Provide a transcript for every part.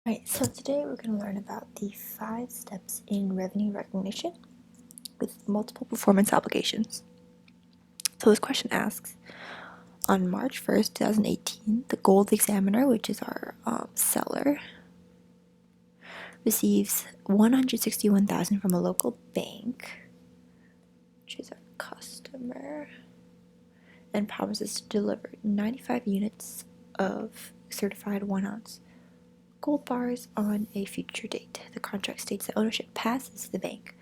Alright, so today we're going to learn about the 5 steps in revenue recognition with multiple performance obligations. So this question asks, on March 1st, 2018, the Gold Examiner, which is our seller, receives $161,000 from a local bank, which is our customer, and promises to deliver 95 units of certified 1-ounce gold bars on a future date. The contract states that ownership passes the bank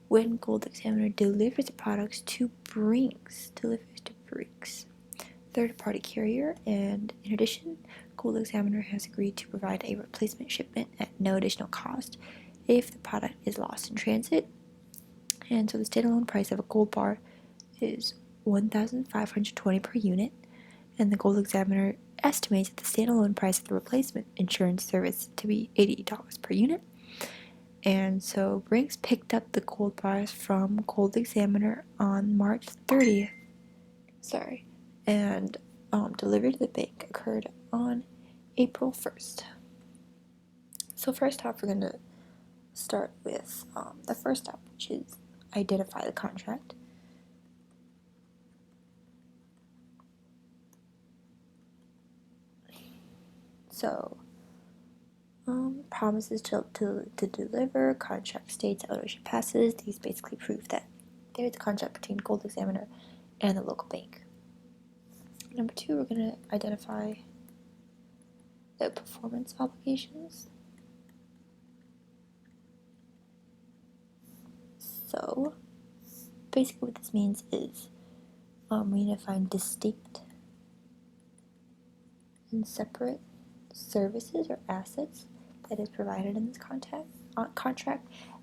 when Gold Examiner delivers the products to Brinks, third-party carrier, and in addition, Gold Examiner has agreed to provide a replacement shipment at no additional cost if the product is lost in transit. And so the standalone price of a gold bar is $1,520 per unit, and the Gold Examiner estimates that the standalone price of the replacement insurance service to be $80 per unit. And so Brinks picked up the gold bars from Gold Examiner on March 30th. And delivery to the bank occurred on April 1st. So first off, we're going to start with the first step, which is identify the contract. So promises to deliver, contract states, ownership passes. These basically prove that there's a contract between Gold Examiner and the local bank. Number 2, we're going to identify the performance obligations. So basically what this means is we need to find distinct and separate services or assets that is provided in this contract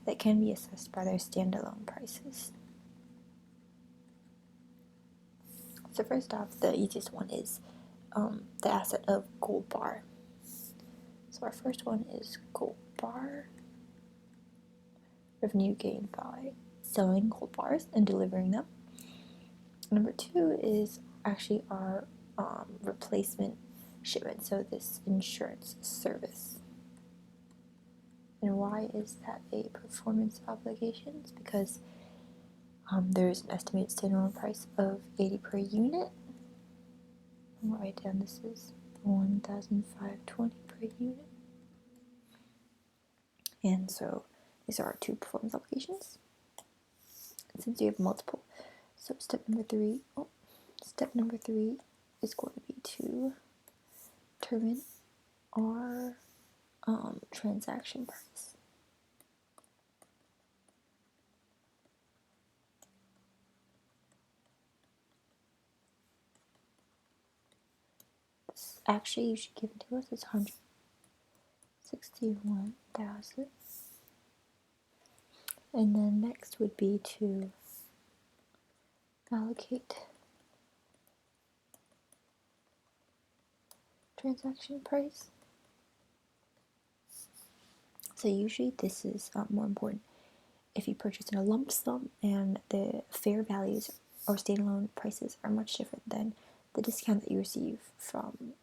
that can be assessed by their standalone prices. So first off, the easiest one is the asset of gold bar. So our first one is gold bar. Revenue gained by selling gold bars and delivering them. Number 2 is actually our replacement shipment, so this insurance service. And why is that a performance obligation? It's because there's an estimated standalone price of $80 per unit. I'll write down this is $1,520 per unit. And so these are our 2 performance obligations. And since you have multiple, so step number three is going to be to determine our transaction price. This actually usually given to us is $161,000. And then next would be to allocate transaction price. So usually this is more important if you purchase in a lump sum and the fair values or standalone prices are much different than the discount that you receive from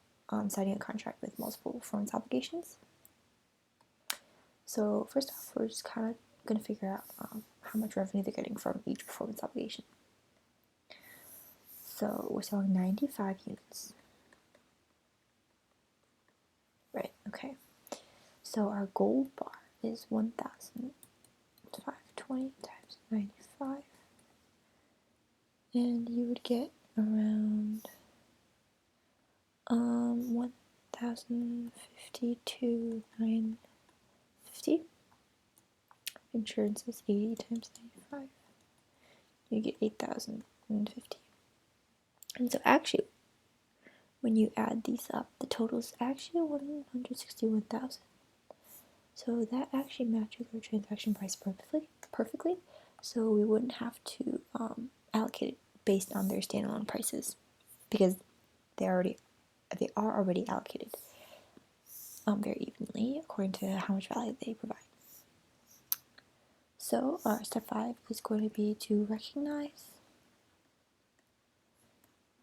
signing a contract with multiple performance obligations. So first off, we're just kind of going to figure out how much revenue they're getting from each performance obligation. So we're selling 95 units. Right, okay. So our gold bar is 1,520 times 95. And you would get around 1,052,950. Insurance is 80 times 95. You get 8,050. And so actually, when you add these up, the total is actually 161,000. So that actually matches our transaction price perfectly. So we wouldn't have to allocate it based on their standalone prices because they are already allocated very evenly according to how much value they provide. So our step 5 is going to be to recognize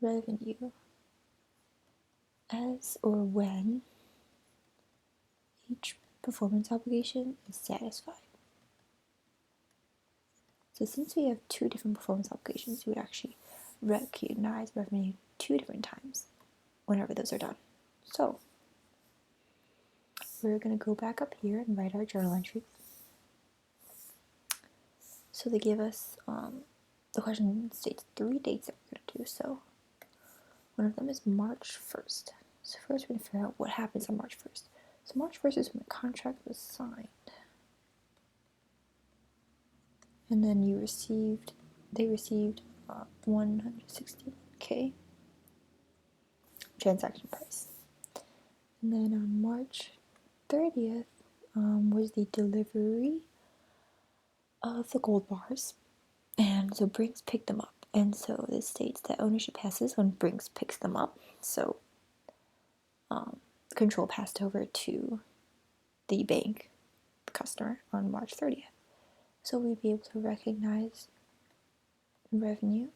revenue as or when each performance obligation is satisfied. So since we have two different performance obligations, we would actually recognize revenue 2 different times whenever those are done. So we're going to go back up here and write our journal entries. So they give us, the question states 3 dates that we're going to do. So one of them is March 1st. So first we're going to figure out what happens on March 1st. So March 1st is when the contract was signed. And then they received 161K transaction price. And then on March 30th was the delivery of the gold bars. And so Brinks picked them up. And so this states that ownership passes when Brinks picks them up. So control passed over to the bank, the customer, on March 30th. So we'd be able to recognize revenue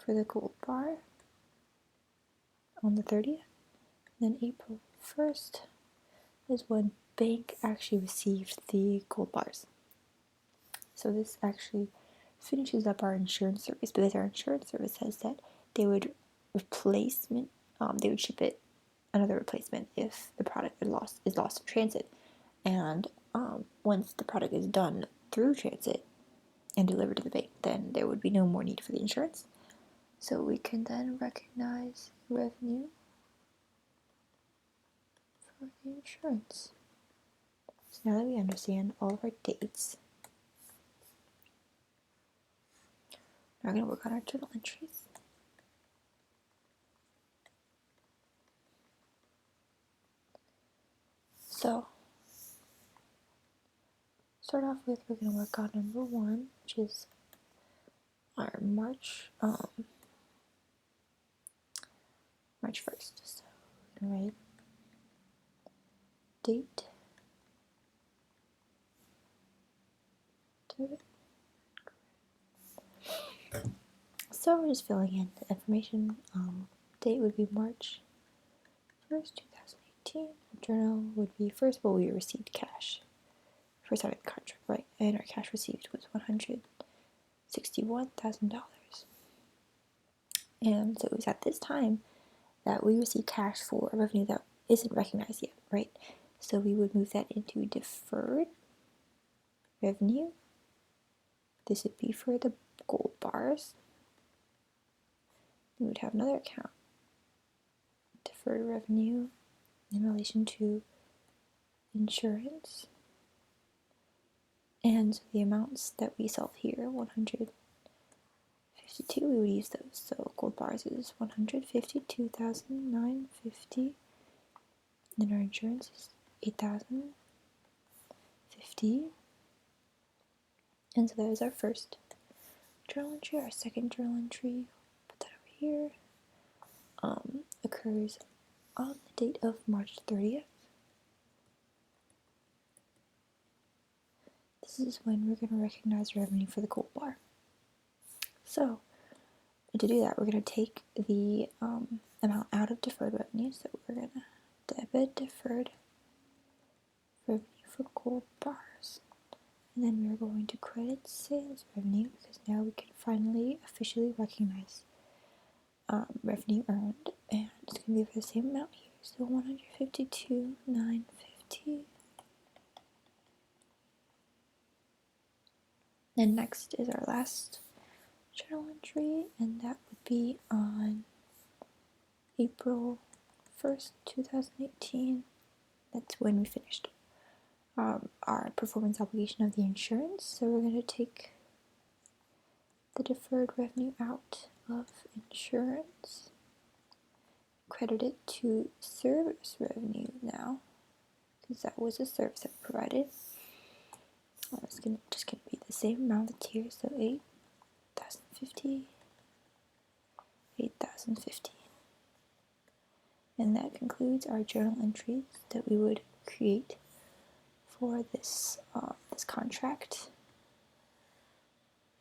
for the gold bar on the 30th. Then April 1st is when bank actually received the gold bars. So this actually finishes up our insurance service, because our insurance service says that they would ship it another replacement if the product is lost in transit. And once the product is done through transit and delivered to the bank, then there would be no more need for the insurance. So we can then recognize revenue for the insurance. So now that we understand all of our dates, now we're going to work on our journal entries. So, start off with, we're going to work on number 1, which is our March 1st. So, we're going to write date, debit. So we're just filling in the information. Date would be March 1st, 2018. Journal would be first, well, we received cash. First out of the contract, right? And our cash received was $161,000. And so it was at this time that we received cash for a revenue that isn't recognized yet, right? So we would move that into deferred revenue. This would be for the gold bars. We would have another account, deferred revenue in relation to insurance. And the amounts that we solve here, 152, we would use those. So gold bars is 152,950. Then our insurance is 8,050. And so that is our first journal entry. Our second journal entry, put that over here, occurs on the date of March 30th. This is when we're going to recognize revenue for the gold bar. So, to do that, we're going to take the amount out of deferred revenue. So we're going to debit deferred revenue for gold bars. And then we're going to credit sales revenue, because now we can finally officially recognize revenue earned. And it's going to be for the same amount here. So 152,950. Then next is our last journal entry, and that would be on April 1st, 2018. That's when we finished our performance obligation of the insurance. So we're going to take the deferred revenue out of insurance, credit it to service revenue now, because that was a service that we provided. It's just going to be the same amount that's here, so 8,050, 8,050. And that concludes our journal entries that we would create for this contract.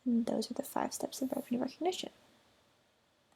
And those are the 5 steps of revenue recognition.